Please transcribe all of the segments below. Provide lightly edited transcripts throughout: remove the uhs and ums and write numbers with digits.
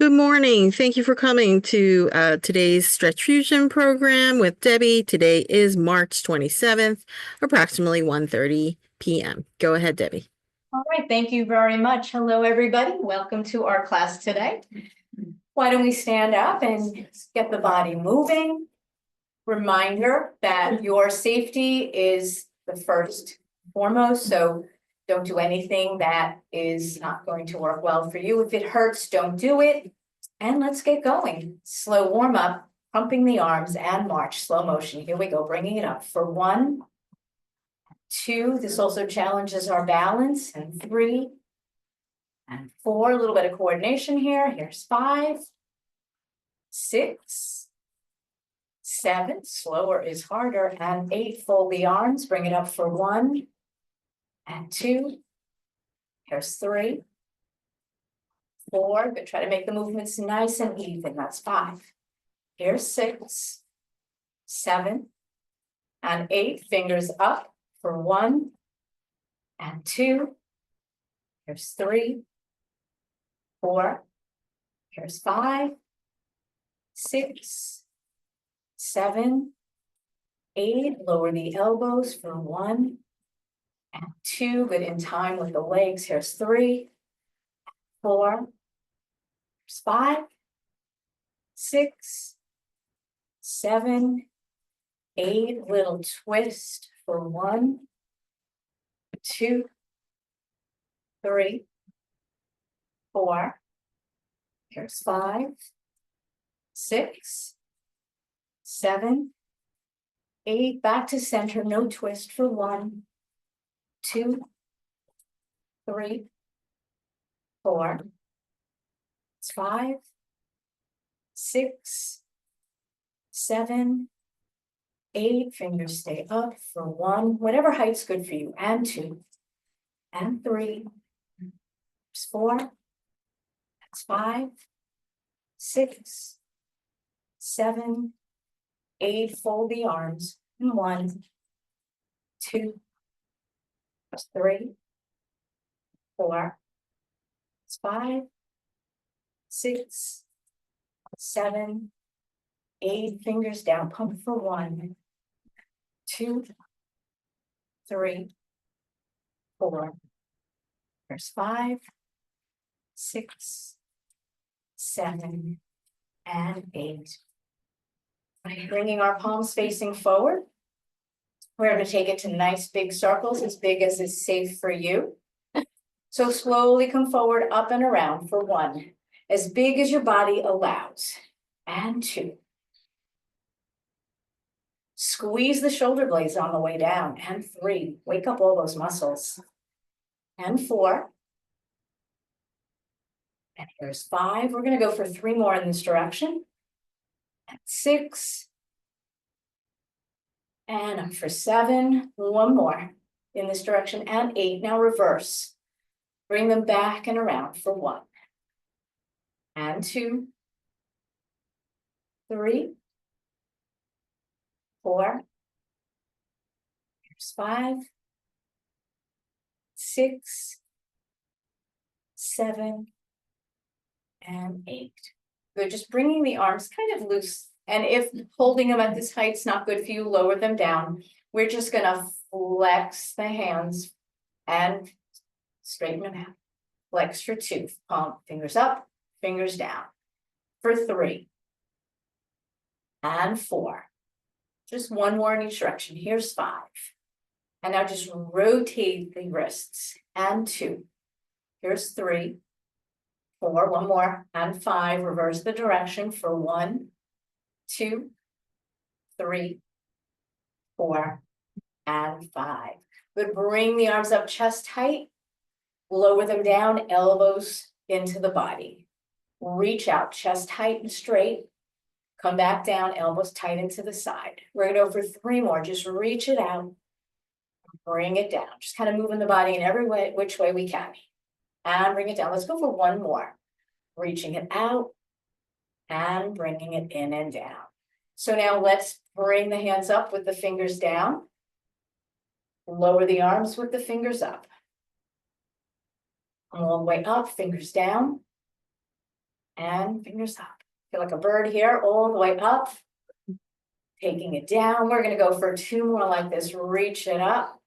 Good morning. Thank you for coming to today's Stretch Fusion program with Debbie. Today is March 27th, approximately 1:30 p.m. Go ahead, Debbie. All right, thank you very much. Hello, everybody. Welcome to our class today. Why don't we stand up and get the body moving? Reminder that your safety is the first foremost, so don't do anything that is not going to work well for you. If it hurts, don't do it. And let's get going. Slow warm up, pumping the arms and march, slow motion. Here we go, bringing it up for 1, 2. This also challenges our balance, and 3 and 4. A little bit of coordination here. Here's 5, 6, 7. Slower is harder, and 8. Fold the arms, bring it up for 1 and 2. Here's 3, 4. But try to make the movements nice and even. That's 5. Here's 6, 7, and 8. Fingers up for 1 and 2. Here's 3, 4. Here's 5, 6, 7, 8. Lower the elbows for 1 and 2. Good in time with the legs. Here's 3, 4. Here's 5, 6, 7, 8. Little twist for 1, 2, 3, 4. Here's 5, 6, 7, 8. Back to center. No twist for 1, 2, 3, 4. It's 5, 6, 7, 8. Fingers stay up for 1, whatever height's good for you, and 2, and 3. There's 4. That's 5, 6, 7, 8. Fold the arms. 1, 2, 3, 4. It's 5, 6, 7, 8. Fingers down. Pump for 1, 2, 3, 4. There's 5, 6, 7, and 8. Bringing our palms facing forward. We're going to take it to nice big circles, as big as is safe for you. So slowly come forward, up and around for 1, as big as your body allows, and 2. Squeeze the shoulder blades on the way down, and 3. Wake up all those muscles, and 4. And here's 5. We're going to go for 3 more in this direction, and 6. And up for 7. 1 more in this direction, and 8. Now reverse. Bring them back and around for 1, and 2, 3, 4. Here's 5, 6, 7, and 8. Good, just bringing the arms kind of loose. And if holding them at this height's not good for you, lower them down. We're just gonna flex the hands and straighten them out. Flex for 2, palm, fingers up, fingers down. For 3, and 4. Just 1 more in each direction. Here's 5. And now just rotate the wrists, and 2. Here's 3, 4, 1 more, and 5. Reverse the direction for 1, 2, 3, 4, and 5. Good, bring the arms up chest height. Lower them down, elbows into the body. Reach out, chest height and straight. Come back down, elbows tight into the side. We're going to go for 3 more. Just reach it out. Bring it down. Just kind of moving the body in every way, which way we can. And bring it down. Let's go for 1 more. Reaching it out and bringing it in and down. So now let's bring the hands up with the fingers down. Lower the arms with the fingers up. All the way up, fingers down. and fingers up. Feel like a bird here, all the way up. Taking it down. We're gonna go for 2 more like this. Reach it up.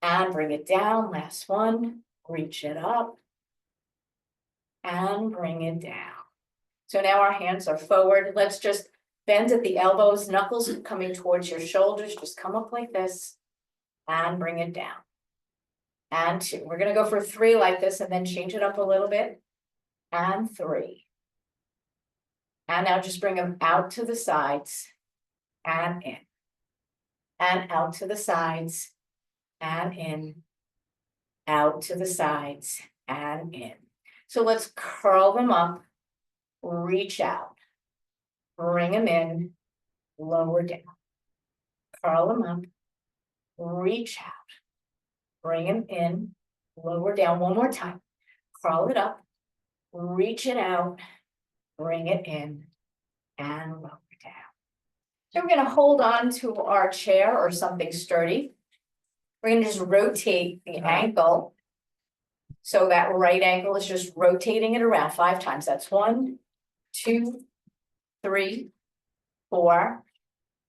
And bring it down. Last one. Reach it up. And bring it down. So now our hands are forward. Let's just bend at the elbows, knuckles coming towards your shoulders. Just come up like this. And bring it down. And 2. We're gonna go for 3 like this and then change it up a little bit. And 3. And now just bring them out to the sides and in. And out to the sides and in. Out to the sides and in. So let's curl them up, reach out, bring them in, lower down. Curl them up, reach out, bring them in, lower down. One more time. Curl it up, reach it out, bring it in, and lower down. So we're going to hold on to our chair or something sturdy. We're going to just rotate the ankle. So that right ankle is just rotating it around 5 times. That's 1, 2, 3, 4,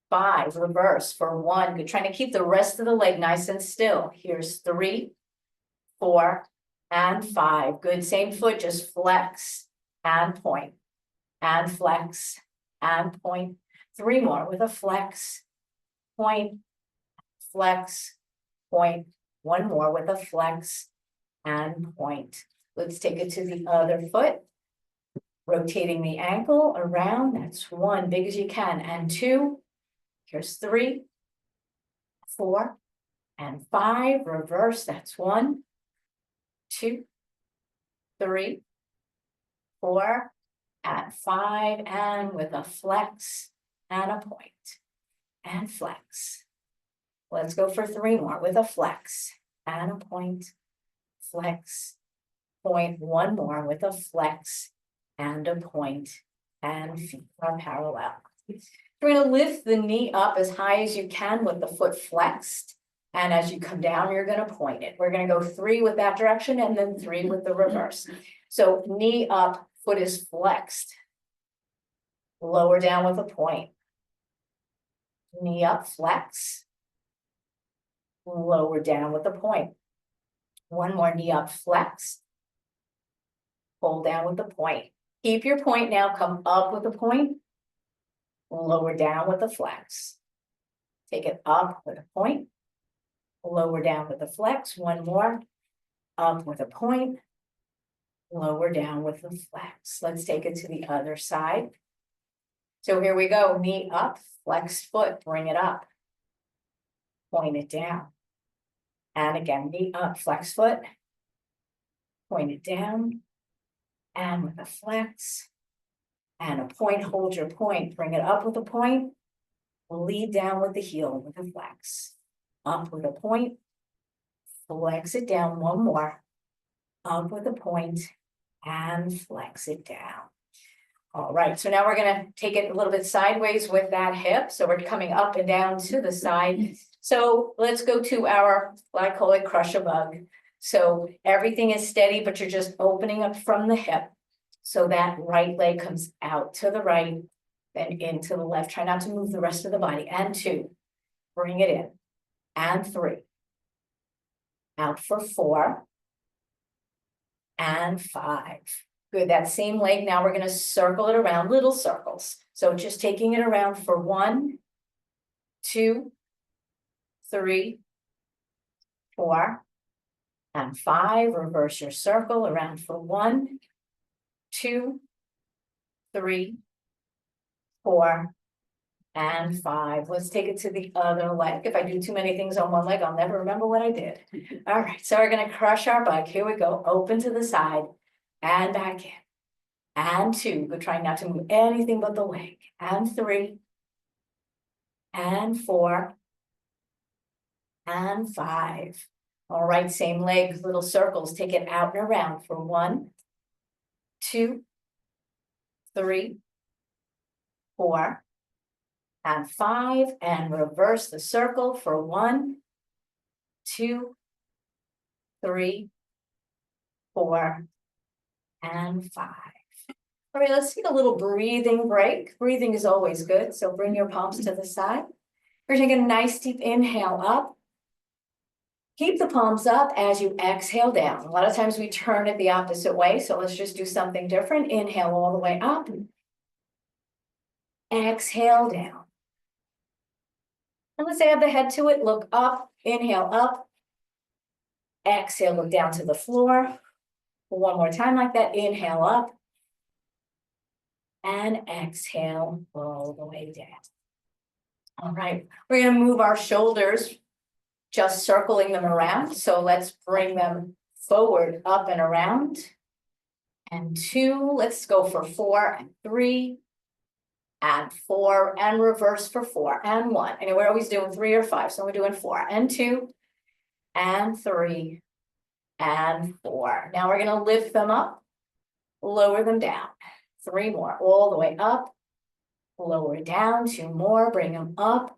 5. Reverse for 1. Good. Trying to keep the rest of the leg nice and still. Here's 3, 4, and 5. Good. Same foot, just flex and point and flex and point. 3 more with a flex, point, flex, point. 1 more with a flex and point. Let's take it to the other foot. Rotating the ankle around. That's 1, big as you can. And 2. Here's 3, 4, and 5. Reverse. That's 1, 2, 3, 4, and 5. And with a flex and a point. And flex. Let's go for 3 more with a flex and a point. Flex, point. 1 more with a flex and a point, and feet are parallel. We're going to lift the knee up as high as you can with the foot flexed, and as you come down, you're going to point it. We're going to go 3 with that direction and then 3 with the reverse. So knee up, foot is flexed. Lower down with a point. Knee up, flex. Lower down with a point. 1 more, knee up, flex. Pull down with the point. Keep your point now, come up with a point. Lower down with a flex. Take it up with a point. Lower down with a flex. 1 more. Up with a point. Lower down with a flex. Let's take it to the other side. So here we go. Knee up, flexed foot, bring it up. Point it down. And again, knee up, flex foot. Point it down. And with a flex. And a point, hold your point. Bring it up with a point. Lead down with the heel with a flex. Up with a point. Flex it down. 1 more. Up with a point. And flex it down. All right, so now we're going to take it a little bit sideways with that hip. So we're coming up and down to the side. So let's go to our, I call it crush a bug. So everything is steady, but you're just opening up from the hip. So that right leg comes out to the right, then into the left. Try not to move the rest of the body. And 2, bring it in. And 3. Out for 4. And 5. Good, that same leg, now we're going to circle it around, little circles. So just taking it around for 1, 2, 3, 4, and 5. Reverse your circle around for 1, 2, 3, 4, and 5. Let's take it to the other leg. If I do too many things on one leg, I'll never remember what I did. All right, so we're going to crush our bug. Here we go. Open to the side and back in. And 2. We're trying not to move anything but the leg. And 3. And 4. And 5. All right, same leg, little circles. Take it out and around for 1, 2, 3, 4, and 5. And reverse the circle for 1, 2, 3, 4, and 5. All right, let's take a little breathing break. Breathing is always good, so bring your palms to the side. We're taking a nice deep inhale up. Keep the palms up as you exhale down. A lot of times we turn it the opposite way, so let's just do something different. Inhale all the way up. Exhale down. And let's add the head to it. Look up, inhale up. Exhale, look down to the floor. One more time like that. Inhale up. And exhale all the way down. All right, we're going to move our shoulders, just circling them around. So let's bring them forward, up and around. And 2, let's go for 4 and 3. And 4 and reverse for 4 and 1. And we're always doing 3 or 5. So we're doing 4 and 2 and 3 and 4. Now we're going to lift them up, lower them down. 3 more, all the way up, lower down. 2 more, bring them up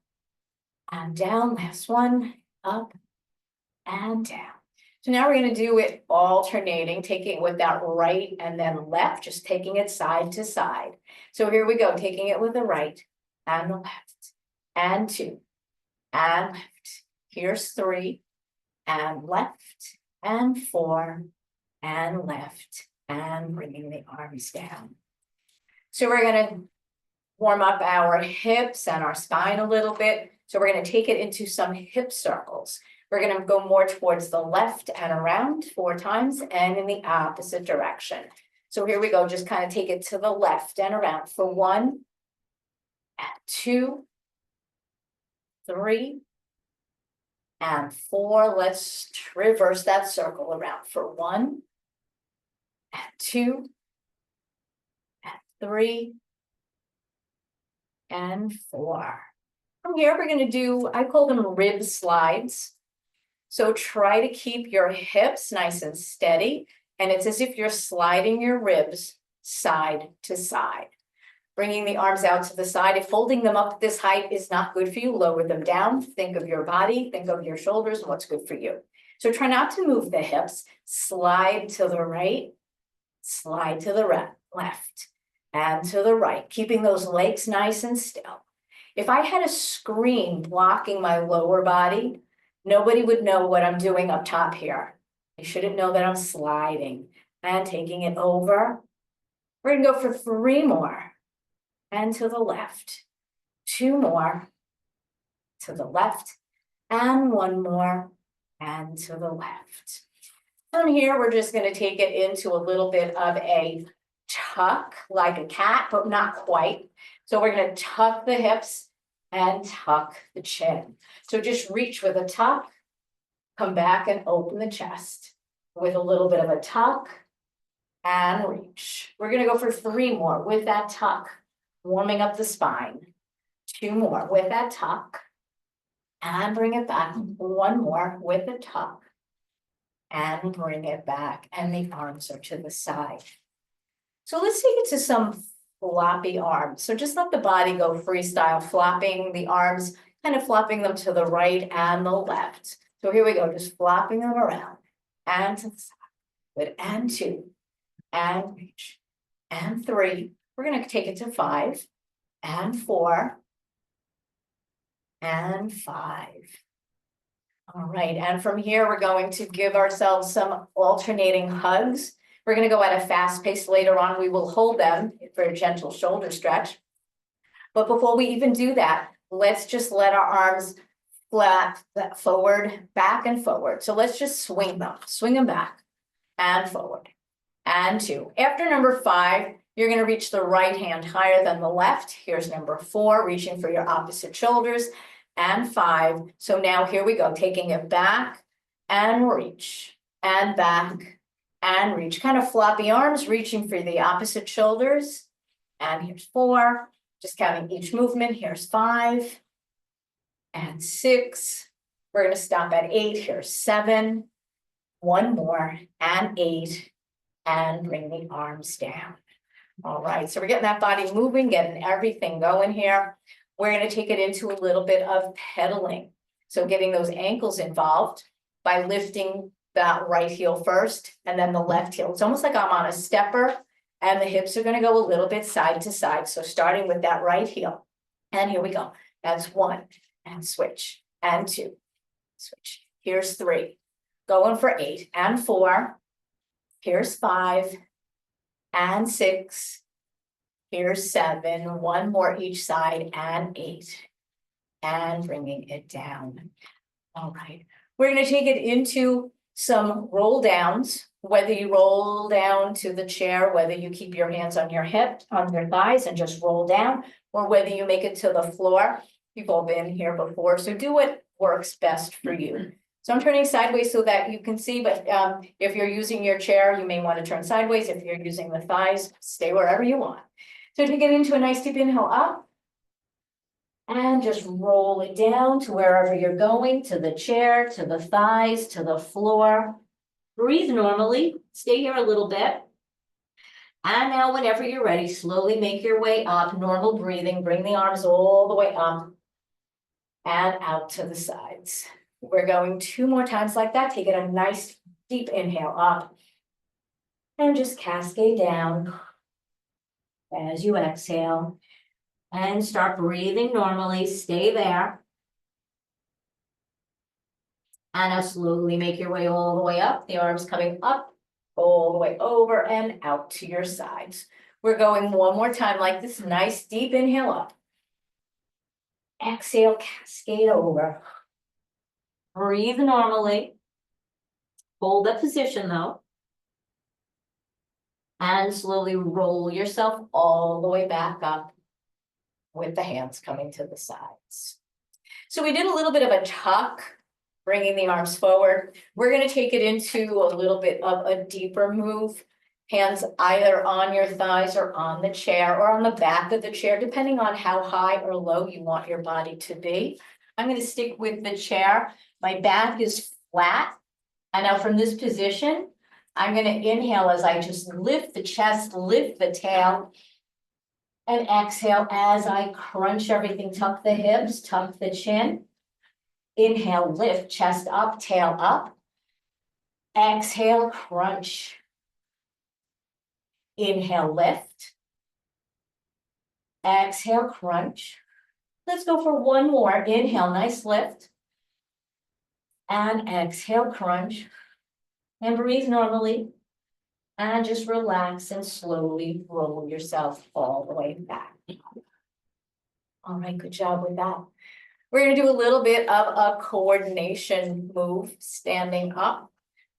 and down. Last one, up and down. So now we're going to do it alternating, taking it with that right and then left, just taking it side to side. So here we go, taking it with the right and the left, and 2 and left. Here's 3 and left and 4 and left, and bringing the arms down. So we're going to warm up our hips and our spine a little bit. So we're going to take it into some hip circles. We're going to go more towards the left and around 4 times and in the opposite direction. So here we go. Just kind of take it to the left and around for 1 and 2, 3 and 4. Let's reverse that circle around for 1 and 2 and 3 and 4. From here, we're going to do, I call them rib slides. So try to keep your hips nice and steady. And it's as if you're sliding your ribs side to side. Bringing the arms out to the side. If holding them up at this height is not good for you, lower them down. Think of your body, think of your shoulders, and what's good for you. So try not to move the hips. Slide to the right, slide to the left, and to the right. Keeping those legs nice and still. If I had a screen blocking my lower body, nobody would know what I'm doing up top here. You shouldn't know that I'm sliding and taking it over. We're gonna go for 3 more and to the left, 2 more to the left, and 1 more and to the left. From here, we're just gonna take it into a little bit of a tuck, like a cat, but not quite. So we're gonna tuck the hips and tuck the chin. So just reach with a tuck, come back and open the chest with a little bit of a tuck and reach. We're gonna go for 3 more with that tuck, warming up the spine. 2 more with that tuck and bring it back. 1 more with a tuck and bring it back, and the arms are to the side. So let's take it to some floppy arms. So just let the body go freestyle, flopping the arms, kind of flopping them to the right and the left. So here we go, just flopping them around and to the side. Good, and 2 and reach and 3. We're going to take it to 5 and 4 and 5. All right, and from here we're going to give ourselves some alternating hugs. We're going to go at a fast pace later on. We will hold them for a gentle shoulder stretch. But before we even do that, let's just let our arms flap forward, back and forward. So let's just swing them back and forward and 2. After number 5, you're going to reach the right hand higher than the left. Here's number 4, reaching for your opposite shoulders, and 5. So now here we go, taking it back and reach and back and reach. Kind of floppy arms, reaching for the opposite shoulders. And here's 4, just counting each movement. Here's 5 and 6. We're going to stop at 8. Here's 7, 1 more, and 8, and bring the arms down. All right, so we're getting that body moving, getting everything going here. We're going to take it into a little bit of pedaling. So getting those ankles involved by lifting that right heel first and then the left heel. It's almost like I'm on a stepper And the hips are gonna go a little bit side to side. So starting with that right heel. And here we go. That's 1 and switch and 2. Switch. Here's 3. Going for 8 and 4. Here's 5 and 6. Here's 7. 1 more each side and 8. And bringing it down. All right. We're going to take it into some roll downs, whether you roll down to the chair, whether you keep your hands on your hip, on your thighs and just roll down, or whether you make it to the floor. You've all been here before, so do what works best for you. So I'm turning sideways so that you can see, but if you're using your chair, you may want to turn sideways. If you're using the thighs, stay wherever you want. So to get into a nice deep inhale up, and just roll it down to wherever you're going, to the chair, to the thighs, to the floor. Breathe normally, stay here a little bit. And now whenever you're ready, slowly make your way up, normal breathing, bring the arms all the way up and out to the sides. We're going 2 more times like that. Take it a nice deep inhale up and just cascade down as you exhale. And start breathing normally, stay there. And now slowly make your way all the way up, the arms coming up, all the way over and out to your sides. We're going 1 more time like this, nice deep inhale up. Exhale, cascade over. Breathe normally. Hold that position though. And slowly roll yourself all the way back up with the hands coming to the sides. So we did a little bit of a tuck, bringing the arms forward. We're going to take it into a little bit of a deeper move. Hands either on your thighs or on the chair or on the back of the chair, depending on how high or low you want your body to be. I'm going to stick with the chair. My back is flat. And now from this position, I'm going to inhale as I just lift the chest, lift the tail. And exhale as I crunch everything, tuck the hips, tuck the chin. Inhale, lift, chest up, tail up. Exhale, crunch. Inhale, lift. Exhale, crunch. Let's go for 1 more. Inhale, nice lift. And exhale, crunch. And breathe normally. And just relax and slowly roll yourself all the way back. All right, good job with that. We're going to do a little bit of a coordination move, standing up,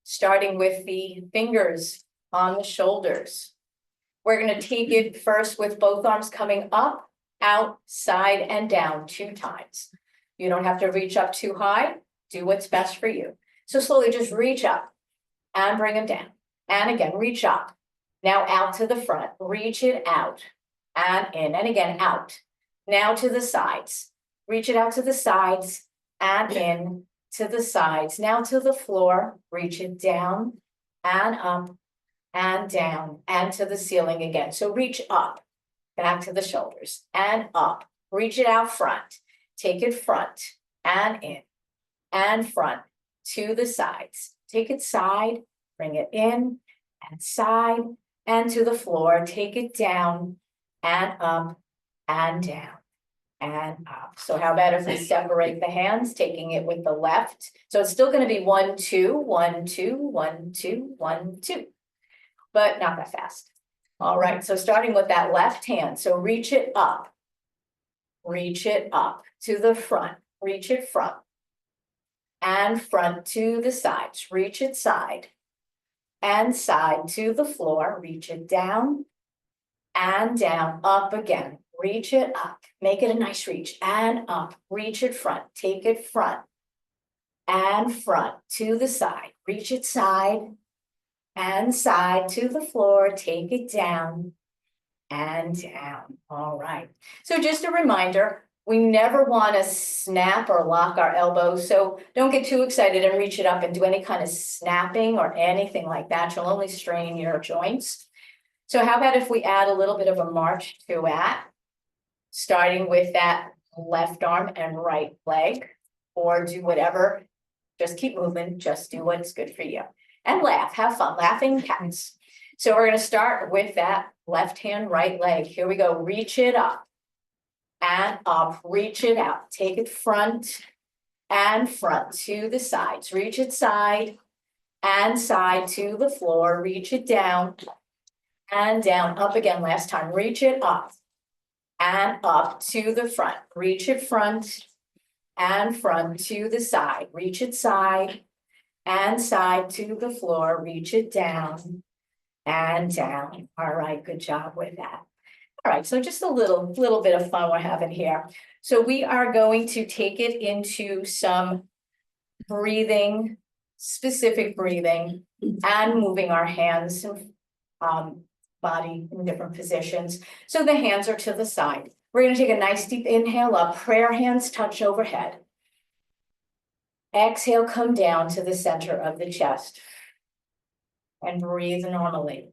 starting with the fingers on the shoulders. We're going to take it first with both arms coming up, out, side, and down 2 times. You don't have to reach up too high. Do what's best for you. So slowly just reach up and bring them down. And again, reach up. Now out to the front, reach it out and in, and again, out. Now to the sides, reach it out to the sides and in to the sides. Now to the floor, reach it down and up and down and to the ceiling again. So reach up, back to the shoulders and up, reach it out front, take it front and in and front to the sides. Take it side, bring it in and side and to the floor. Take it down and up and down and up. So how about if we separate the hands, taking it with the left? So it's still going to be 1, 2, 1, 2, 1, 2, 1, 2, but not that fast. All right, so starting with that left hand. So reach it up to the front, reach it front and front to the sides, reach it side and side to the floor, reach it down and down, up again, reach it up, make it a nice reach and up, reach it front, take it front and front to the side, reach it side and side to the floor, take it down and down. All right, so just a reminder, we never want to snap or lock our elbows, so don't get too excited and reach it up and do any kind of snapping or anything like that. You'll only strain your joints. So how about if we add a little bit of a march to that, starting with that left arm and right leg, or do whatever, just keep moving, just do what's good for you. And laugh, have fun, laughing cats. So we're gonna start with that left hand, right leg. Here we go. Reach it up and up, reach it out. Take it front and front to the sides. Reach it side and side to the floor. Reach it down and down, up again. Last time. Reach it up and up to the front. Reach it front and front to the side. Reach it side and side to the floor. Reach it down and down. All right, good job with that. All right, so just a little bit of fun we're having here. So we are going to take it into some breathing, specific breathing, and moving our hands and body in different positions. So the hands are to the side. We're going to take a nice deep inhale up. Prayer hands touch overhead. Exhale, come down to the center of the chest. And breathe normally.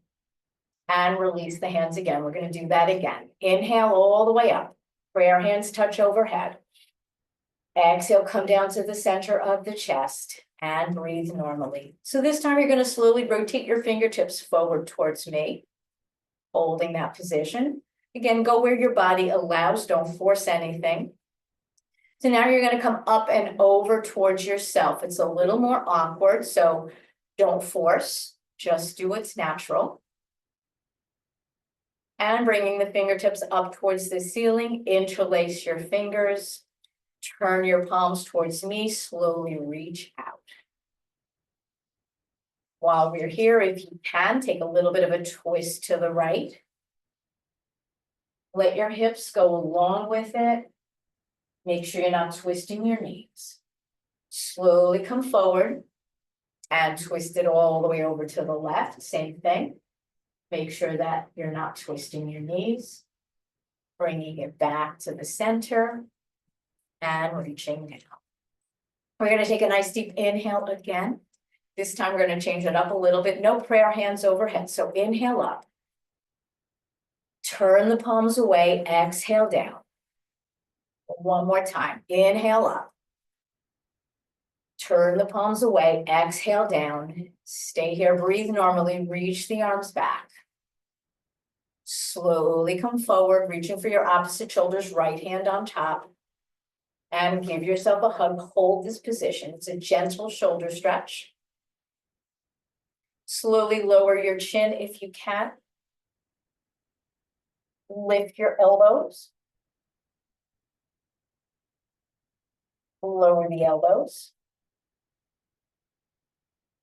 And release the hands again. We're going to do that again. Inhale all the way up. Prayer hands touch overhead. Exhale, come down to the center of the chest and breathe normally. So this time you're going to slowly rotate your fingertips forward towards me, holding that position. Again, go where your body allows, don't force anything. So now you're going to come up and over towards yourself. It's a little more awkward, so don't force, just do what's natural. And bringing the fingertips up towards the ceiling, interlace your fingers. Turn your palms towards me, slowly reach out. While we're here, if you can, take a little bit of a twist to the right. Let your hips go along with it. Make sure you're not twisting your knees. Slowly come forward and twist it all the way over to the left. Same thing. Make sure that you're not twisting your knees. Bringing it back to the center. And reaching down. We're going to take a nice deep inhale again. This time we're going to change it up a little bit. No prayer hands overhead. So inhale up. Turn the palms away. Exhale down. One more time. Inhale up. Turn the palms away. Exhale down. Stay here. Breathe normally. Reach the arms back. Slowly come forward, reaching for your opposite shoulders. Right hand on top. And give yourself a hug. Hold this position. It's a gentle shoulder stretch. Slowly lower your chin if you can. Lift your elbows. Lower the elbows.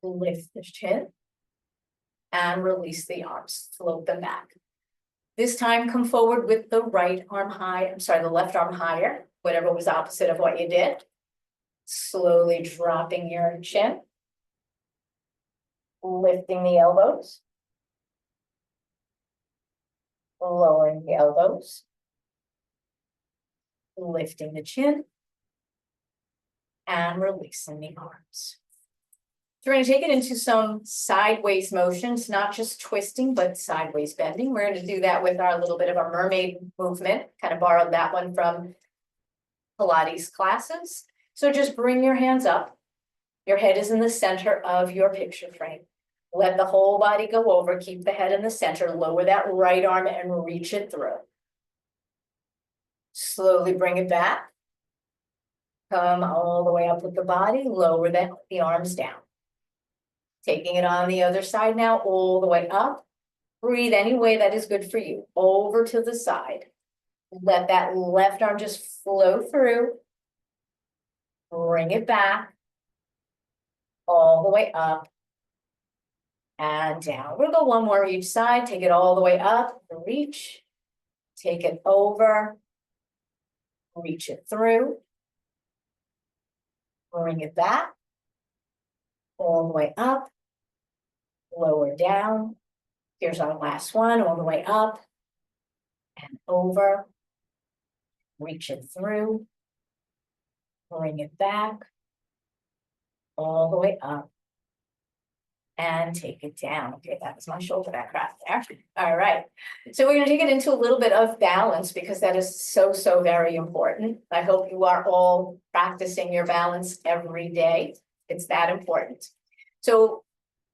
Lift the chin. And release the arms. Float them back. This time, come forward with the right arm high. I'm sorry, the left arm higher. Whatever was opposite of what you did. Slowly dropping your chin. Lifting the elbows. Lowering the elbows. Lifting the chin. And releasing the arms. So we're going to take it into some sideways motions, not just twisting, but sideways bending. We're going to do that with our little bit of a mermaid movement. Kind of borrowed that one from Pilates classes. So just bring your hands up. Your head is in the center of your picture frame. Let the whole body go over. Keep the head in the center. Lower that right arm and reach it through. Slowly bring it back. Come all the way up with the body. Lower the arms down. Taking it on the other side now, all the way up. Breathe any way that is good for you. Over to the side. Let that left arm just flow through. Bring it back. All the way up. And down. We'll go one more each side. Take it all the way up. Reach. Take it over. Reach it through. Bring it back. All the way up. Lower down. Here's our last one. All the way up. And over. Reach it through. Bring it back. All the way up. And take it down. Okay, that was my shoulder back right there. All right. So we're going to take it into a little bit of balance because that is so, so very important. I hope you are all practicing your balance every day. It's that important. So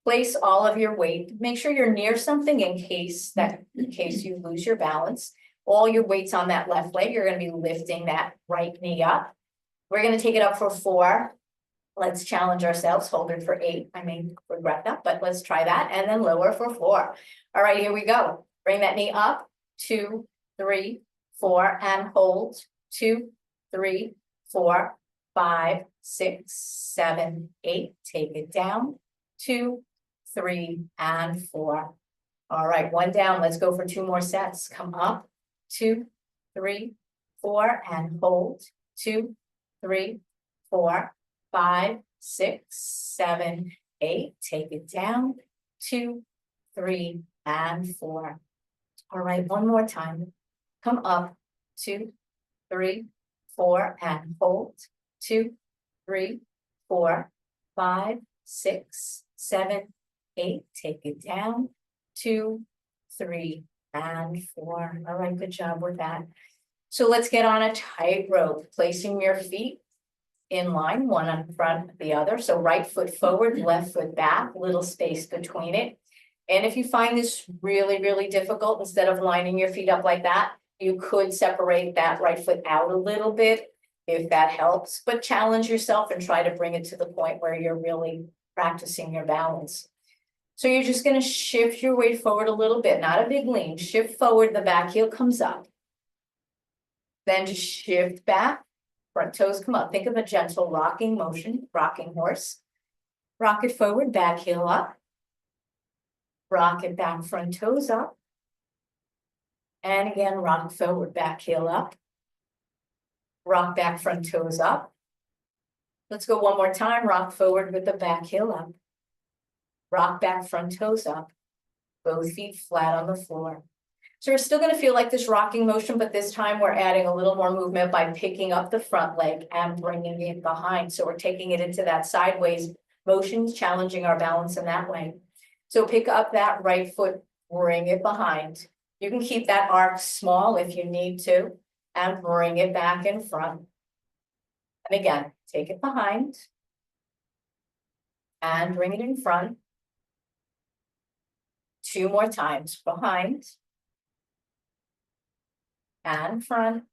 place all of your weight. Make sure you're near something in case you lose your balance. All your weight's on that left leg. You're gonna be lifting that right knee up. We're gonna take it up for 4. Let's challenge ourselves, hold it for 8. I may regret that, but let's try that, and then lower for 4. All right, here we go. Bring that knee up, 2, 3, 4, and hold, 2, 3, 4, 5, 6, 7, 8. Take it down, 2, 3, and 4. All right, 1 down. Let's go for 2 more sets. Come up, 2, 3, 4, and hold, 2, 3, 4, 5, 6, 7, 8. Take it down, 2, 3, and 4. All right, 1 more time. Come up, 2, 3, 4, and hold, 2, 3, 4, 5, 6, 7, 8. Take it down, 2, 3, and 4. All right, good job with that. So let's get on a tightrope, placing your feet in line, one in front of the other. So right foot forward, left foot back, little space between it. And if you find this really, really difficult, instead of lining your feet up like that, you could separate that right foot out a little bit if that helps, but challenge yourself and try to bring it to the point where you're really practicing your balance. So you're just going to shift your weight forward a little bit, not a big lean. Shift forward, the back heel comes up. Then just shift back, front toes come up. Think of a gentle rocking motion, rocking horse. Rock it forward, back heel up. Rock it back, front toes up. And again, rock forward, back heel up. Rock back, front toes up. Let's go 1 more time. Rock forward with the back heel up. Rock back, front toes up. Both feet flat on the floor. So we're still going to feel like this rocking motion, but this time we're adding a little more movement by picking up the front leg and bringing it behind. So we're taking it into that sideways motion, challenging our balance in that way. So pick up that right foot, bring it behind. You can keep that arc small if you need to, and bring it back in front. And again, take it behind and bring it in front. 2 more times, behind and front.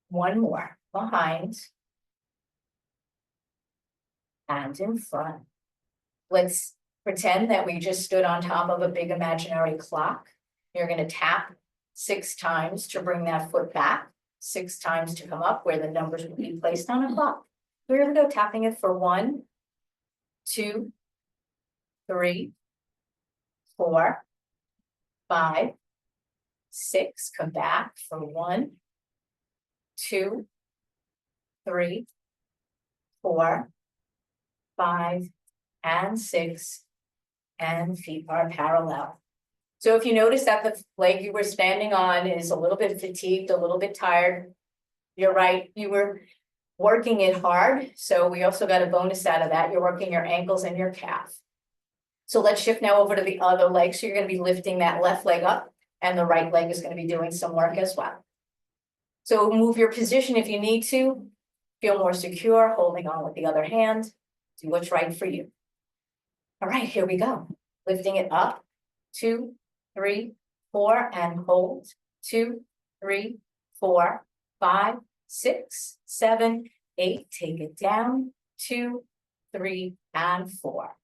1 more, behind and in front. Let's pretend that we just stood on top of a big imaginary clock. You're going to tap 6 times to bring that foot back, 6 times to come up where the numbers will be placed on a clock. So here we go, tapping it for 1, 2, 3, 4, 5, 6. Come back for 1, 2, 3, 4, 5, and 6, and feet are parallel. So if you notice that the leg you were standing on is a little bit fatigued, a little bit tired, you're right, you were working it hard. So we also got a bonus out of that. You're working your ankles and your calf. So let's shift now over to the other leg. So you're going to be lifting that left leg up, and the right leg is going to be doing some work as well. So move your position if you need to. Feel more secure, holding on with the other hand. Do what's right for you. All right, here we go. Lifting it up, 2, 3, 4, and hold. 2, 3, 4, 5, 6, 7, 8. Take it down, 2, 3, and 4.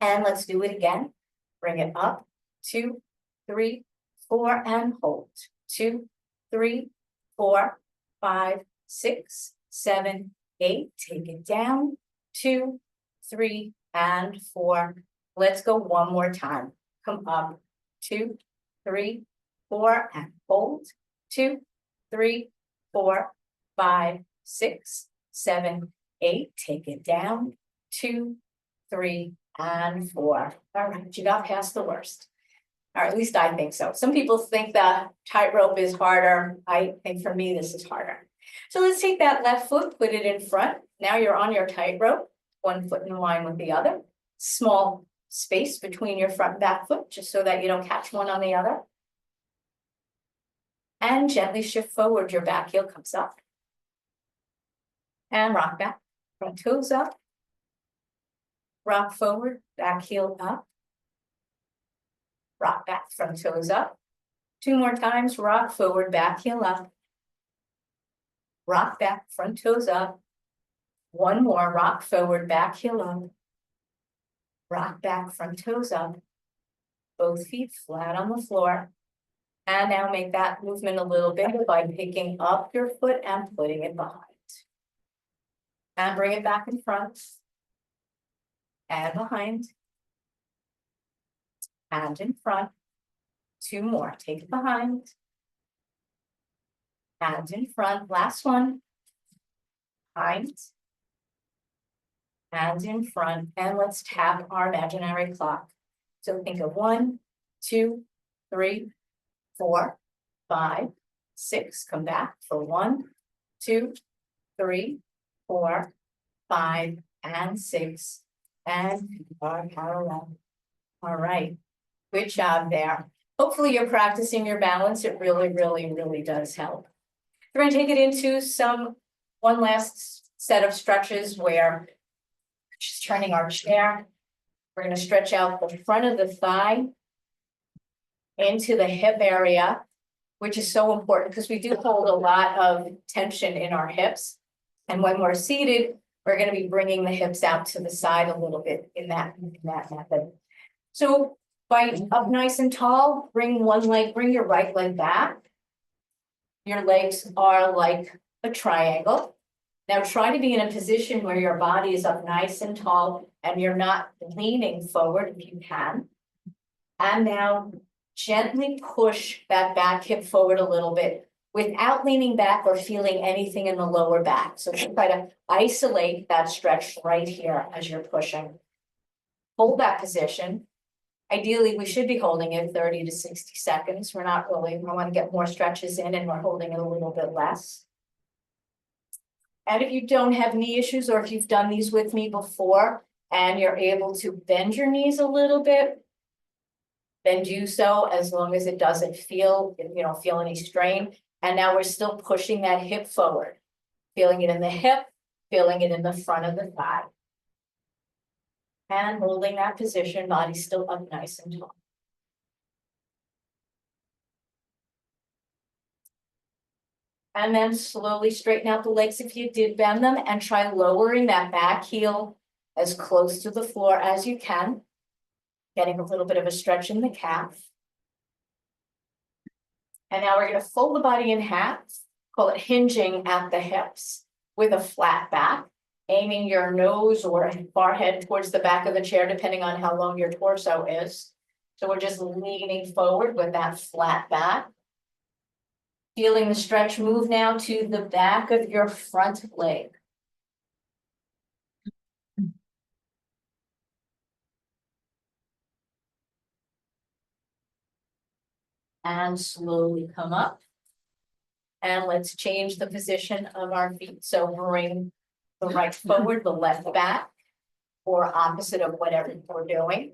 And let's do it again. Bring it up, 2, 3, 4, and hold. 2, 3, 4, 5, 6, 7, 8. Take it down, 2, 3, and 4. Let's go 1 more time. Come up, 2, 3, 4, and hold. 2, 3, 4, 5, 6, 7, 8. Take it down, 2, 3, and 4. All right, you got past the worst. Or at least I think so. Some people think that tightrope is harder. I think for me, this is harder. So let's take that left foot, put it in front. Now you're on your tightrope, 1 foot in line with the other. Small space between your front and back foot, just so that you don't catch one on the other. And gently shift forward, your back heel comes up. And rock back, front toes up. rock forward, back heel up. Rock back, front toes up. 2 more times, rock forward, back heel up. Rock back, front toes up. 1 more, rock forward, back heel up. Rock back, front toes up. Both feet flat on the floor. And now make that movement a little bit by picking up your foot and putting it behind. And bring it back in front. And behind. And in front. 2 more, take it behind. And in front, last one. Behind. And in front, and let's tap our imaginary clock. So think of 1, 2, 3, 4, 5, 6. Come back for 1, 2, 3, 4, 5, and 6. And you are parallel. All right, good job there. Hopefully you're practicing your balance. It really, really, really does help. We're going to take it into one last set of stretches where just turning our chair. We're going to stretch out the front of the thigh into the hip area, which is so important because we do hold a lot of tension in our hips. And when we're seated, we're going to be bringing the hips out to the side a little bit in that method. So by up nice and tall, bring your right leg back. Your legs are like a triangle. Now try to be in a position where your body is up nice and tall and you're not leaning forward if you can. And now gently push that back hip forward a little bit without leaning back or feeling anything in the lower back. So try to isolate that stretch right here as you're pushing. Hold that position. Ideally, we should be holding it 30 to 60 seconds. We're not really, we want to get more stretches in and we're holding it a little bit less. And if you don't have knee issues, or if you've done these with me before and you're able to bend your knees a little bit, then do so as long as it doesn't feel any strain. And now we're still pushing that hip forward, feeling it in the hip, feeling it in the front of the thigh. And holding that position, body still up nice and tall. And then slowly straighten out the legs if you did bend them and try lowering that back heel as close to the floor as you can. Getting a little bit of a stretch in the calf. And now we're going to fold the body in half, call it hinging at the hips with a flat back, aiming your nose or forehead towards the back of the chair, depending on how long your torso is. So we're just leaning forward with that flat back. Feeling the stretch move now to the back of your front leg. And slowly come up. And let's change the position of our feet. So bring the right forward, the left back, or opposite of whatever we're doing.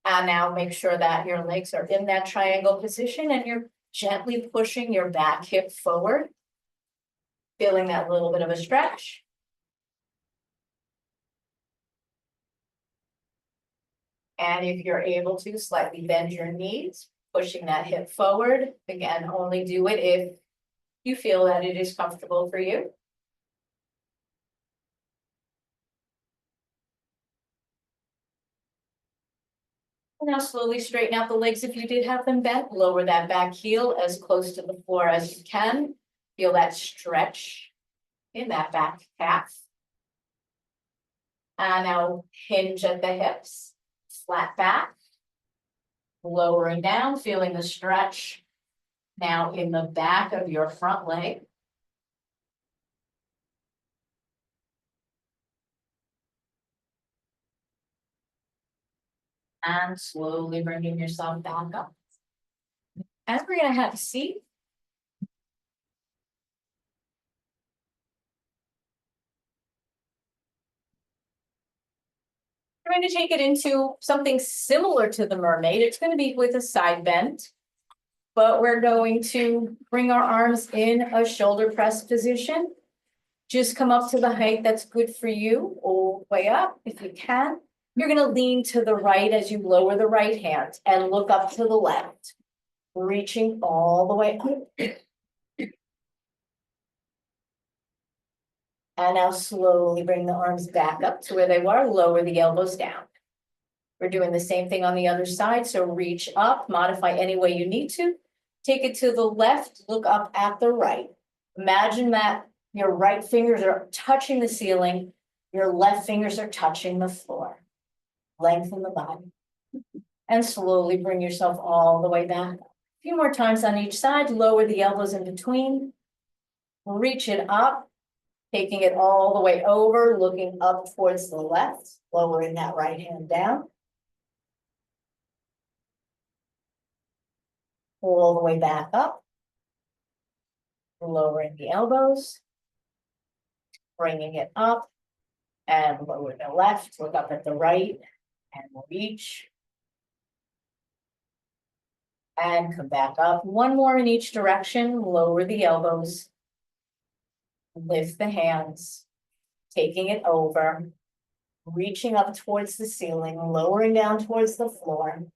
And now make sure that your legs are in that triangle position and you're gently pushing your back hip forward. Feeling that little bit of a stretch. And if you're able to, slightly bend your knees, pushing that hip forward. Again, only do it if you feel that it is comfortable for you. Now slowly straighten out the legs if you did have them bent. Lower that back heel as close to the floor as you can. Feel that stretch in that back calf. And now hinge at the hips, flat back. Lowering down, feeling the stretch now in the back of your front leg. And slowly bringing yourself back up. And we're going to have a seat. We're going to take it into something similar to the mermaid. It's going to be with a side bend, but we're going to bring our arms in a shoulder press position. Just come up to the height that's good for you, or way up if you can. You're gonna lean to the right as you lower the right hand and look up to the left, reaching all the way up. And now slowly bring the arms back up to where they were, lower the elbows down. We're doing the same thing on the other side, so reach up, modify any way you need to. Take it to the left, look up at the right. Imagine that your right fingers are touching the ceiling, your left fingers are touching the floor. Lengthen the body. And slowly bring yourself all the way back. A few more times on each side, lower the elbows in between. Reach it up, taking it all the way over, looking up towards the left, lowering that right hand down. All the way back up. Lowering the elbows. Bringing it up. And lower the left, look up at the right, and reach. And come back up. One more in each direction, lower the elbows. Lift the hands, taking it over, reaching up towards the ceiling, lowering down towards the floor.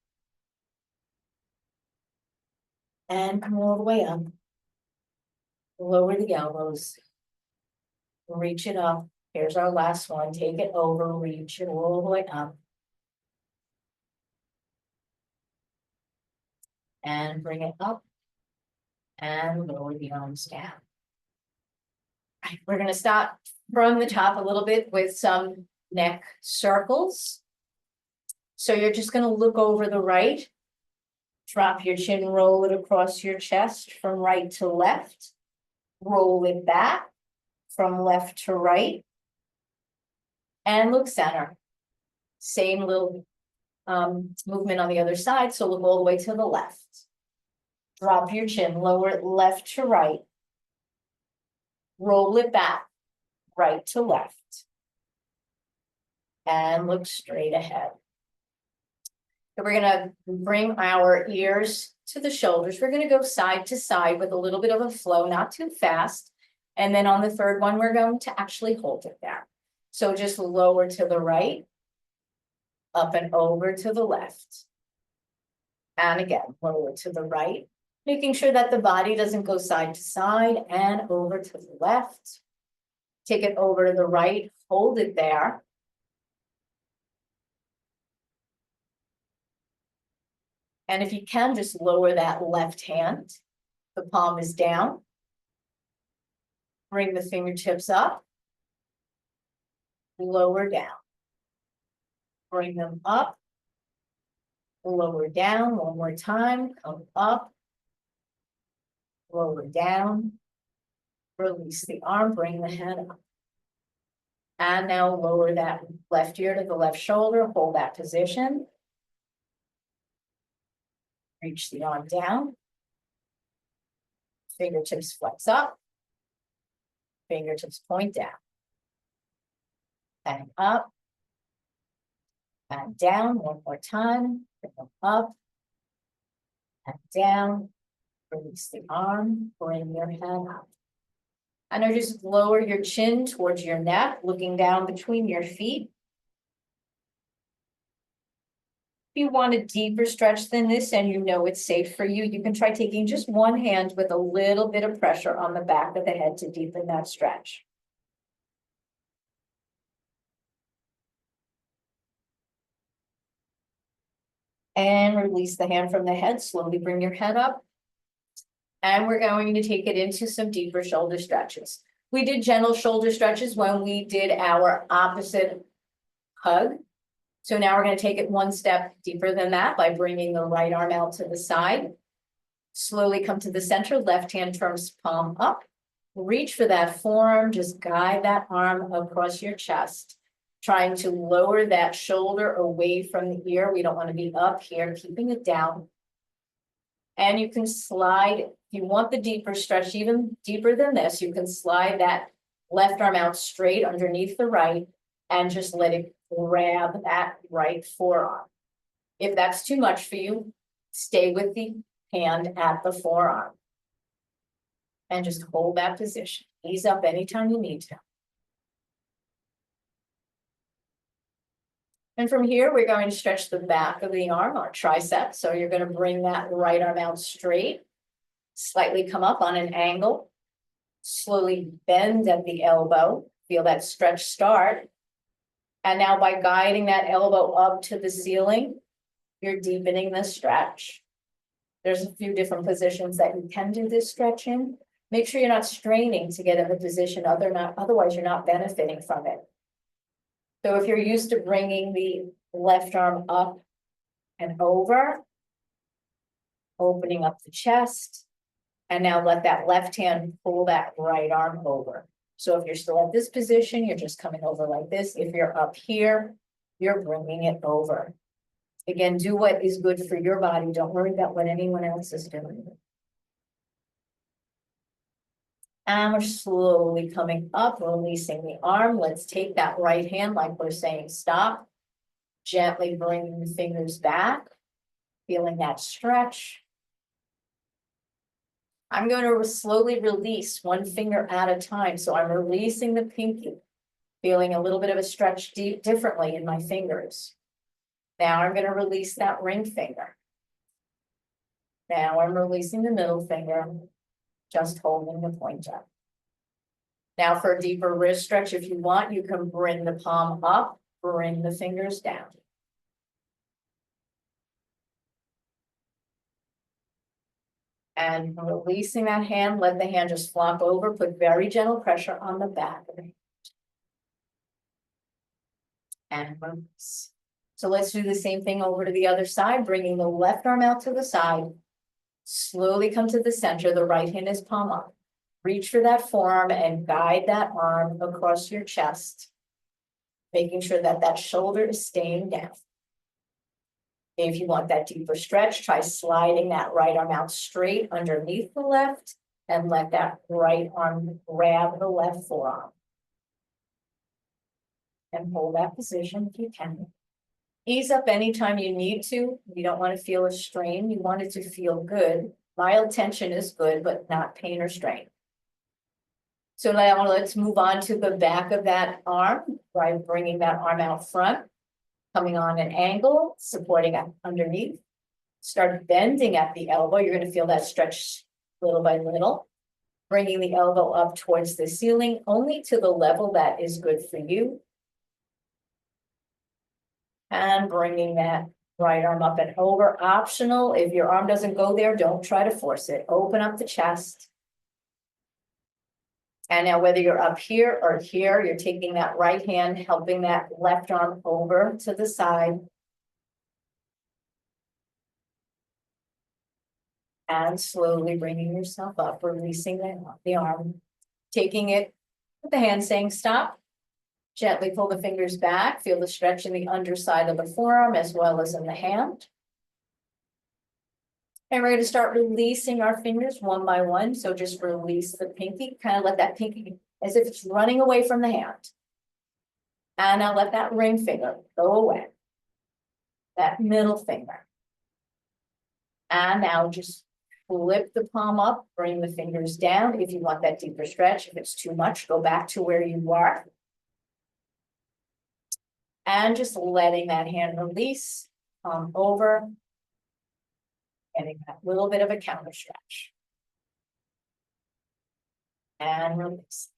And come all the way up. Lower the elbows. Reach it up. Here's our last one. Take it over, reach it all the way up. And bring it up. And lower the arms down. Right, we're going to start from the top a little bit with some neck circles. So you're just going to look over the right. Drop your chin, roll it across your chest from right to left. Roll it back from left to right. And look center. Same little movement on the other side, so look all the way to the left. Drop your chin, lower it left to right. Roll it back, right to left. And look straight ahead. So we're gonna bring our ears to the shoulders. We're gonna go side to side with a little bit of a flow, not too fast. And then on the third one, we're going to actually hold it there. So just lower to the right, up and over to the left. And again, lower to the right, making sure that the body doesn't go side to side and over to the left. Take it over to the right, hold it there. And if you can, just lower that left hand. The palm is down. Bring the fingertips up. Lower down. Bring them up. Lower down one more time. Come up. Lower down. Release the arm. Bring the head up. And now lower that left ear to the left shoulder. Hold that position. Reach the arm down. Fingertips flex up. Fingertips point down. And up. And down one more time. Bring them up. And down. Release the arm. Bring your head up. And now just lower your chin towards your neck, looking down between your feet. If you want a deeper stretch than this and you know it's safe for you, you can try taking just one hand with a little bit of pressure on the back of the head to deepen that stretch. And release the hand from the head, slowly bring your head up. And we're going to take it into some deeper shoulder stretches. We did gentle shoulder stretches when we did our opposite hug. So now we're going to take it one step deeper than that by bringing the right arm out to the side. Slowly come to the center, left hand turns palm up. Reach for that forearm, just guide that arm across your chest, trying to lower that shoulder away from the ear. We don't want to be up here, keeping it down. And you can slide, if you want the deeper stretch, even deeper than this, you can slide that left arm out straight underneath the right and just let it grab that right forearm. If that's too much for you, stay with the hand at the forearm. And just hold that position. Ease up anytime you need to. And from here, we're going to stretch the back of the arm, our tricep. So you're going to bring that right arm out straight, slightly come up on an angle, slowly bend at the elbow, feel that stretch start. And now by guiding that elbow up to the ceiling, you're deepening the stretch. There's a few different positions that you can do this stretch in. Make sure you're not straining to get in the position, otherwise you're not benefiting from it. So if you're used to bringing the left arm up and over, opening up the chest, and now let that left hand pull that right arm over. So if you're still at this position, you're just coming over like this. If you're up here, you're bringing it over. Again, do what is good for your body. Don't worry about what anyone else is doing. And we're slowly coming up, releasing the arm. Let's take that right hand like we're saying stop. Gently bringing the fingers back, feeling that stretch. I'm going to slowly release one finger at a time. So I'm releasing the pinky, feeling a little bit of a stretch differently in my fingers. Now I'm going to release that ring finger. Now I'm releasing the middle finger, just holding the pointer. Now for a deeper wrist stretch, if you want, you can bring the palm up, bring the fingers down. And releasing that hand, let the hand just flop over, put very gentle pressure on the back of the hand. And release. So let's do the same thing over to the other side, bringing the left arm out to the side. Slowly come to the center, the right hand is palm up. Reach for that forearm and guide that arm across your chest, making sure that that shoulder is staying down. If you want that deeper stretch, try sliding that right arm out straight underneath the left and let that right arm grab the left forearm. And hold that position if you can. Ease up anytime you need to. You don't want to feel a strain. You want it to feel good. Mild tension is good, but not pain or strain. So now let's move on to the back of that arm by bringing that arm out front, coming on an angle, supporting underneath. Start bending at the elbow. You're going to feel that stretch little by little. Bringing the elbow up towards the ceiling, only to the level that is good for you. And bringing that right arm up and over. Optional, if your arm doesn't go there, don't try to force it. Open up the chest. And now whether you're up here or here, you're taking that right hand, helping that left arm over to the side. And slowly bringing yourself up, releasing the arm, taking it with the hand saying stop. Gently pull the fingers back, feel the stretch in the underside of the forearm as well as in the hand. And we're going to start releasing our fingers one by one. So just release the pinky, kind of let that pinky as if it's running away from the hand. And now let that ring finger go away. That middle finger. And now just flip the palm up, bring the fingers down. If you want that deeper stretch, if it's too much, go back to where you are. And just letting that hand release, palm over. Getting that little bit of a counter stretch. And release.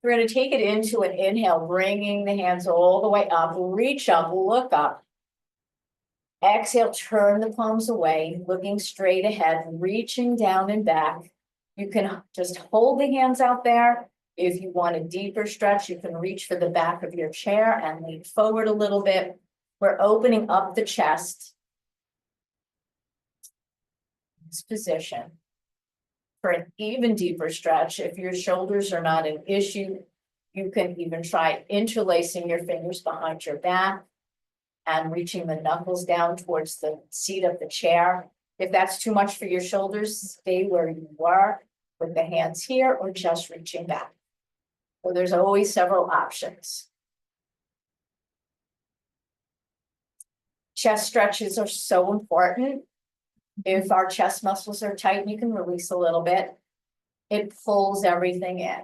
We're going to take it into an inhale, bringing the hands all the way up, reach up, look up. Exhale, turn the palms away, looking straight ahead, reaching down and back. You can just hold the hands out there. If you want a deeper stretch, you can reach for the back of your chair and lean forward a little bit. We're opening up the chest. This position. For an even deeper stretch, if your shoulders are not an issue, you can even try interlacing your fingers behind your back and reaching the knuckles down towards the seat of the chair. If that's too much for your shoulders, stay where you are with the hands here or just reaching back. So there's always several options. Chest stretches are so important. If our chest muscles are tight, you can release a little bit. It pulls everything in.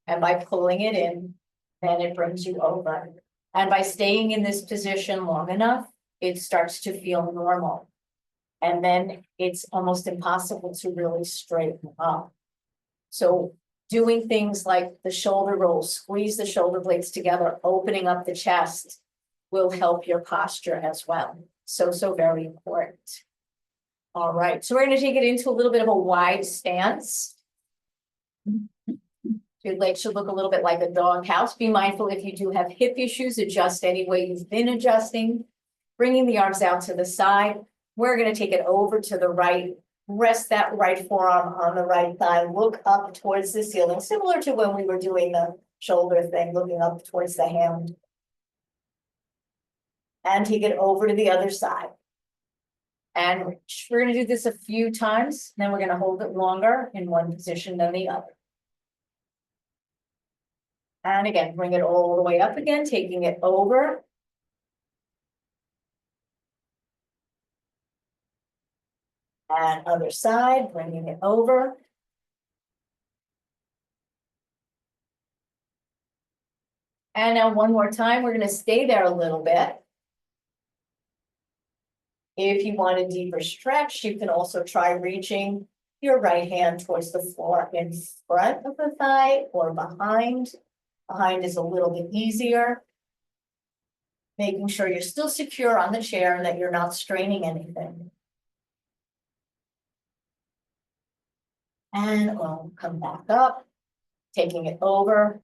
And by pulling it in, then it brings you over. And by staying in this position long enough, it starts to feel normal. And then it's almost impossible to really straighten up. So doing things like the shoulder rolls, squeeze the shoulder blades together, opening up the chest will help your posture as well. So very important. All right, so we're going to take it into a little bit of a wide stance. Your legs should look a little bit like a dog house. Be mindful if you do have hip issues, adjust any way you've been adjusting. Bringing the arms out to the side. We're going to take it over to the right. Rest that right forearm on the right thigh. Look up towards the ceiling, similar to when we were doing the shoulder thing, looking up towards the hand. And take it over to the other side. And we're going to do this a few times. Then we're going to hold it longer in one position than the other. And again, bring it all the way up again, taking it over. And other side, bringing it over. And now one more time, we're going to stay there a little bit. If you want a deeper stretch, you can also try reaching your right hand towards the floor in front of the thigh or behind. Behind is a little bit easier. Making sure you're still secure on the chair and that you're not straining anything. And we'll come back up, taking it over,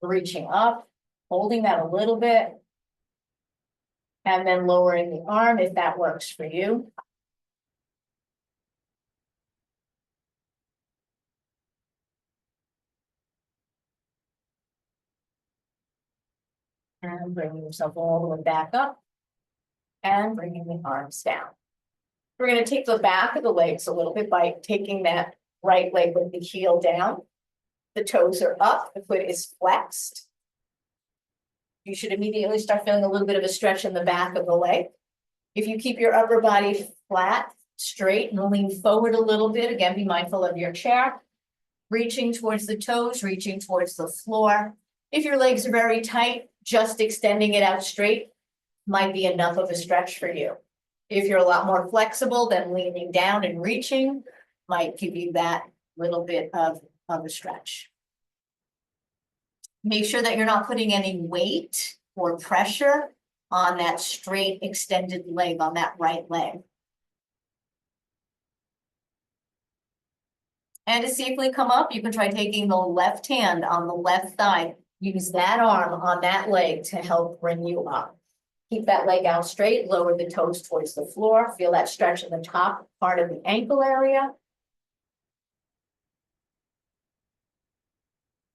reaching up, holding that a little bit. And then lowering the arm if that works for you. And bringing yourself all the way back up. And bringing the arms down. We're going to take the back of the legs a little bit by taking that right leg with the heel down. The toes are up, the foot is flexed. You should immediately start feeling a little bit of a stretch in the back of the leg. If you keep your upper body flat, straight, and lean forward a little bit, again, be mindful of your chair. Reaching towards the toes, reaching towards the floor. If your legs are very tight, just extending it out straight might be enough of a stretch for you. If you're a lot more flexible, then leaning down and reaching might give you that little bit of a stretch. Make sure that you're not putting any weight or pressure on that straight extended leg, on that right leg. And to safely come up, you can try taking the left hand on the left thigh. Use that arm on that leg to help bring you up. Keep that leg out straight, lower the toes towards the floor. Feel that stretch in the top part of the ankle area.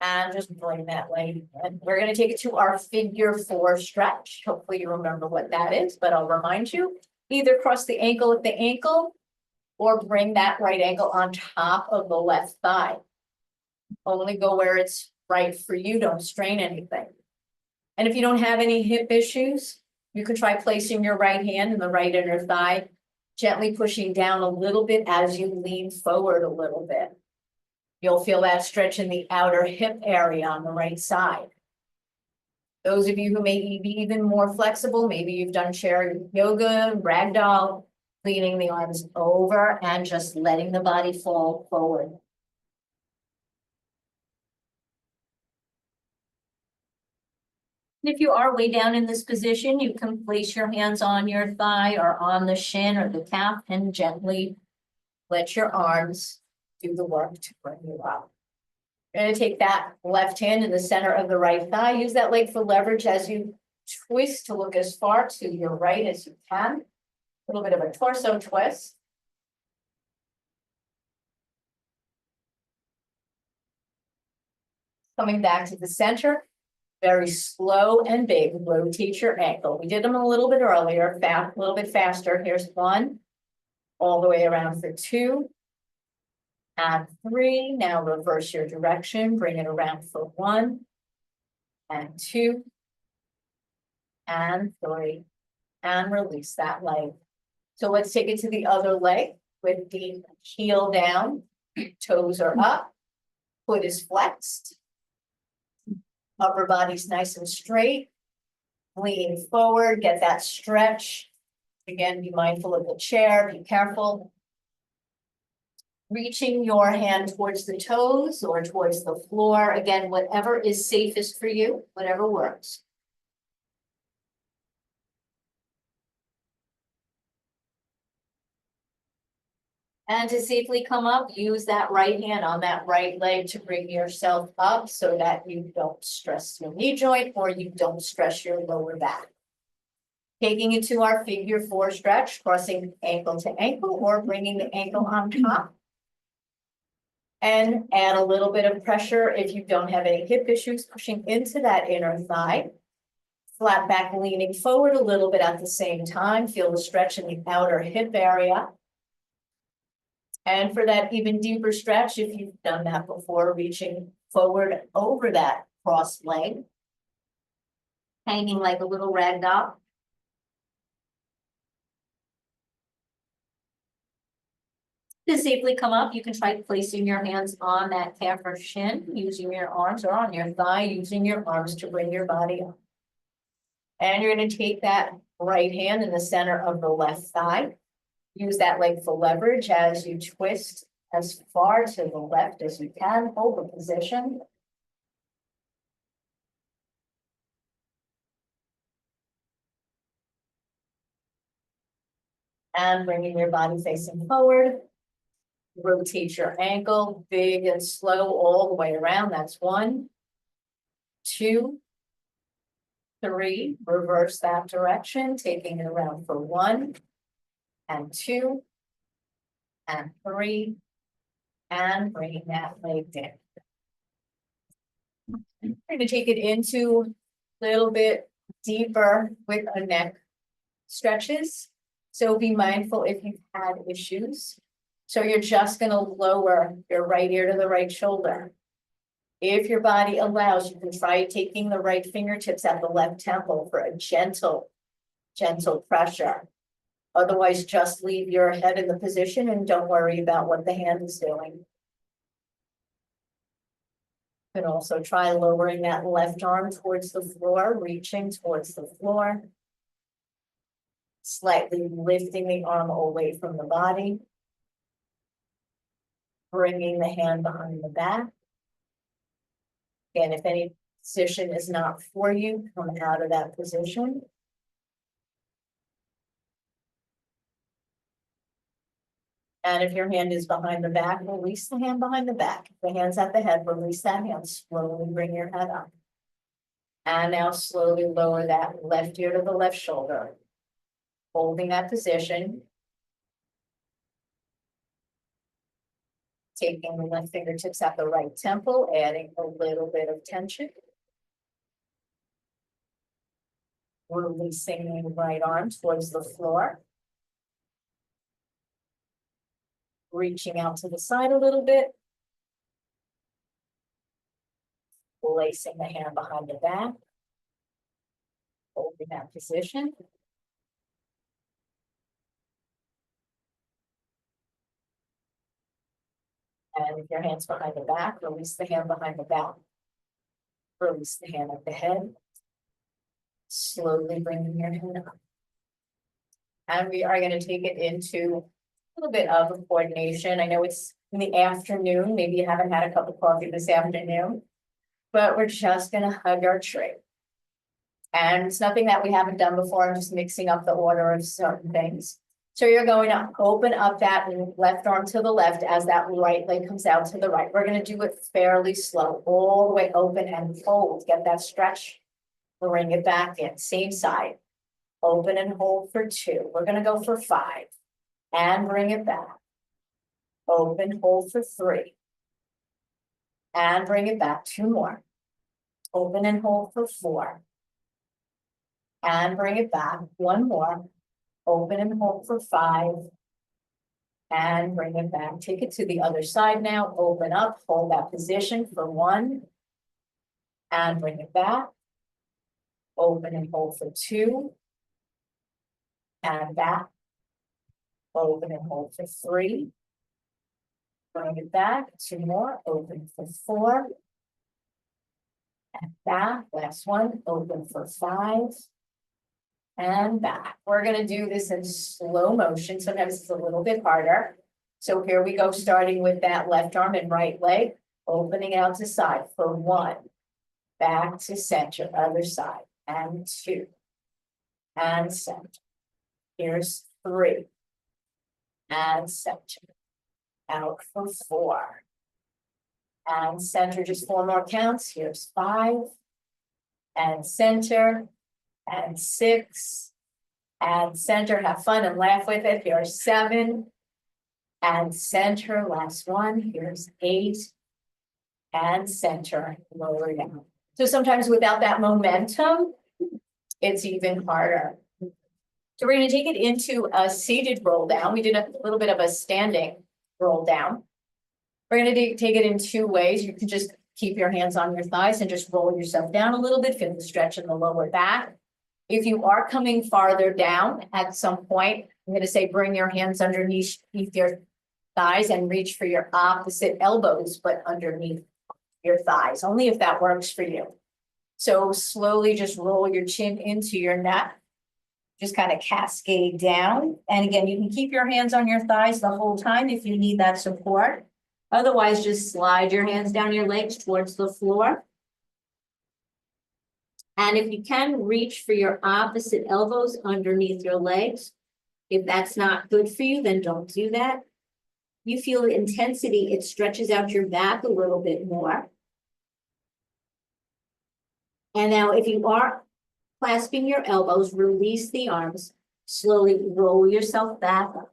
And just bring that leg in. We're going to take it to our figure 4 stretch. Hopefully you remember what that is, but I'll remind you. Either cross the ankle at the ankle or bring that right ankle on top of the left thigh. Only go where it's right for you. Don't strain anything. And if you don't have any hip issues, you can try placing your right hand in the right inner thigh, gently pushing down a little bit as you lean forward a little bit. You'll feel that stretch in the outer hip area on the right side. Those of you who may be even more flexible, maybe you've done chair yoga, ragdoll, leaning the arms over and just letting the body fall forward. If you are way down in this position, you can place your hands on your thigh or on the shin or the calf and gently let your arms do the work to bring you up. You're going to take that left hand in the center of the right thigh. Use that leg for leverage as you twist to look as far to your right as you can. A little bit of a torso twist. Coming back to the center. Very slow and big. Rotate your ankle. We did them a little bit earlier, a little bit faster. Here's 1, all the way around for 2, and 3. Now reverse your direction. Bring it around for 1, and 2, and 3, and release that leg. So let's take it to the other leg with the heel down. Toes are up. Foot is flexed. Upper body's nice and straight. Lean forward, get that stretch. Again, be mindful of the chair, be careful. Reaching your hand towards the toes or towards the floor. Again, whatever is safest for you, whatever works. And to safely come up, use that right hand on that right leg to bring yourself up so that you don't stress your knee joint or you don't stress your lower back. Taking it to our figure 4 stretch, crossing ankle to ankle or bringing the ankle on top. And add a little bit of pressure if you don't have any hip issues, pushing into that inner thigh. Flat back, leaning forward a little bit at the same time. Feel the stretch in the outer hip area. And for that even deeper stretch, if you've done that before, reaching forward over that crossed leg. Hanging like a little rag doll. To safely come up, you can try placing your hands on that calf or shin, using your arms, or on your thigh, using your arms to bring your body up. And you're going to take that right hand in the center of the left thigh. Use that leg for leverage as you twist as far to the left as you can. Hold the position. And bringing your body facing forward. Rotate your ankle, big and slow all the way around. That's 1, 2, 3. Reverse that direction, taking it around for 1 and 2 and 3, and bringing that leg down. We're going to take it into a little bit deeper with a neck stretches. So be mindful if you've had issues. So you're just going to lower your right ear to the right shoulder. If your body allows, you can try taking the right fingertips at the left temple for a gentle pressure. Otherwise, just leave your head in the position and don't worry about what the hand is doing. You can also try lowering that left arm towards the floor, reaching towards the floor. Slightly lifting the arm away from the body. Bringing the hand behind the back. And if any position is not for you, come out of that position. And if your hand is behind the back, release the hand behind the back. If the hand's at the head, release that hand. Slowly bring your head up. And now slowly lower that left ear to the left shoulder. Holding that position. Taking the left fingertips at the right temple, adding a little bit of tension. Releasing the right arm towards the floor. Reaching out to the side a little bit. Placing the hand behind the back. Holding that position. And if your hand's behind the back, release the hand behind the back. Release the hand at the head. Slowly bringing your head up. And we are going to take it into a little bit of coordination. I know it's in the afternoon. Maybe you haven't had a cup of coffee this afternoon. But we're just going to hug our tree. And it's nothing that we haven't done before. I'm just mixing up the order of certain things. So you're going to open up that left arm to the left as that right leg comes out to the right. We're going to do it fairly slow, all the way open and hold. Get that stretch. Bring it back in. Same side. Open and hold for 2. We're going to go for 5. And bring it back. Open, hold for 3. And bring it back. 2 more. Open and hold for 4. And bring it back. 1 more. Open and hold for 5. And bring it back. Take it to the other side now. Open up, hold that position for 1. And bring it back. Open and hold for 2. And back. Open and hold for 3. Bring it back. 2 more. Open for 4. And back. Last one. Open for 5. and back. We're gonna do this in slow motion. Sometimes it's a little bit harder. So here we go, starting with that left arm and right leg, opening out to side for 1, back to center, other side, and 2, and center. Here's 3, and center, out for 4, and center, just 4 more counts. Here's 5, and center, and 6, and center. Have fun and laugh with it. Here's 7, and center. Last one. Here's 8, and center. Lower down. So sometimes without that momentum, it's even harder. So we're going to take it into a seated roll down. We did a little bit of a standing roll down. We're going to take it in 2 ways. You can just keep your hands on your thighs and just roll yourself down a little bit, feel the stretch in the lower back. If you are coming farther down at some point, I'm going to say bring your hands underneath your thighs and reach for your opposite elbows, but underneath your thighs, only if that works for you. So slowly just roll your chin into your neck. Just kind of cascade down. And again, you can keep your hands on your thighs the whole time if you need that support. Otherwise, just slide your hands down your legs towards the floor. And if you can, reach for your opposite elbows underneath your legs. If that's not good for you, then don't do that. You feel the intensity, it stretches out your back a little bit more. And now if you are clasping your elbows, release the arms, slowly roll yourself back up.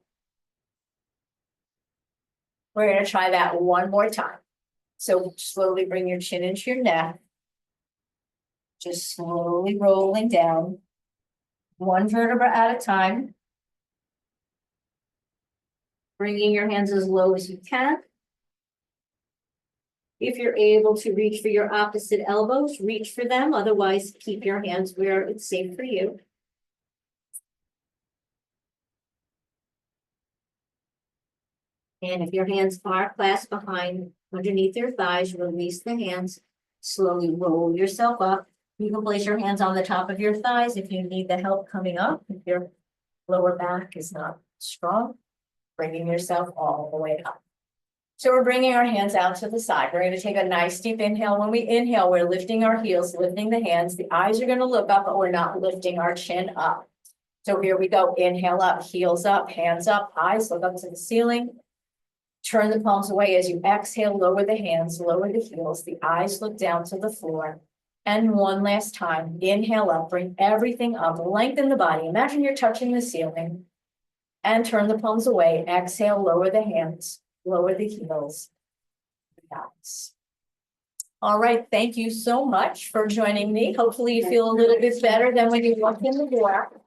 We're going to try that one more time. So slowly bring your chin into your neck. Just slowly rolling down, 1 vertebra at a time. Bringing your hands as low as you can. If you're able to reach for your opposite elbows, reach for them. Otherwise, keep your hands where it's safe for you. And if your hands are clasped behind underneath your thighs, release the hands. Slowly roll yourself up. You can place your hands on the top of your thighs if you need the help coming up. If your lower back is not strong, bringing yourself all the way up. So we're bringing our hands out to the side. We're going to take a nice deep inhale. When we inhale, we're lifting our heels, lifting the hands. The eyes are going to look up, but we're not lifting our chin up. So here we go. Inhale up, heels up, hands up, eyes look up to the ceiling. Turn the palms away as you exhale, lower the hands, lower the heels. The eyes look down to the floor. And one last time, inhale up, bring everything up, lengthen the body. Imagine you're touching the ceiling. And turn the palms away. Exhale, lower the hands, lower the heels. Nice. All right, thank you so much for joining me. Hopefully you feel a little bit better than when you walked in the door.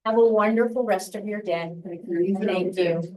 Have a wonderful rest of your day. Thank you.